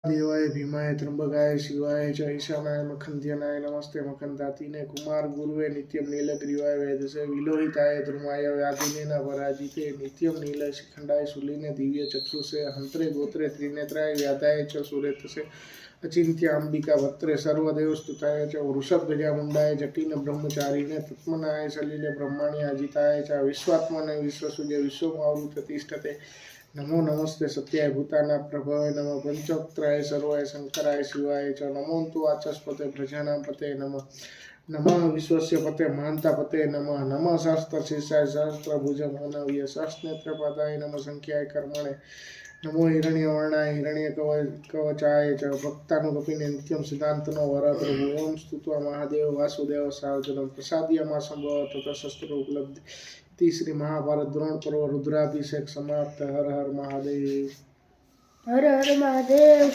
देवाय भीमाय त्र्यंबकाय शिवाय च ईशानाय मखंद्यनाय नमस्ते मखंदातिने कुमार गुरुवे नित्यम नीलग्रीवाय वेदसे विलोहिताय ध्रुमाय व्याधिने पराजिते नित्यम नील शिखंडाय शूलिने दिव्य चक्षुषे हंत्रे गोत्रे त्रिनेत्राय व्याधाय च सुरेतसे अचिंत्य अंबिका भत्रे सर्वदेव स्तुताय च वृषभ गजामुंडाय जटिन ब्रह्मचारिणे तत्मनाय सलिले ब्रह्माणि अजिताय च विश्वात्मने विश्वसुजे विश्वमावृत तिष्ठते नमो नमस्ते सत्याय भूताना प्रभवे नमः पंचोक्त्राय सर्वाय शंकराय शिवाय च नमो तु वाचस्पते प्रजानापते नमः नमः विश्वस्य पते महांतापते नमः नमः सहस्त्र शीर्षाय सहस्त्रभुज मानवीय सहस्रनेत्रपादाय नमः संख्याय कर्मणे नमो हिरण्यवर्णाय हिरण्यकवचाय च भक्तानुकपिने नित्यं सिद्धान्तनो वर प्रभु ओम स्तुत्वा महादेव वासुदेव सार्वजनं प्रसादीयमा संभव तथा शस्त्र उपलब्धि तीसरी महाभारत द्रोण पर्व रुद्राभिषेक समाप्त। हर हर महादेव। हर हर महादेव।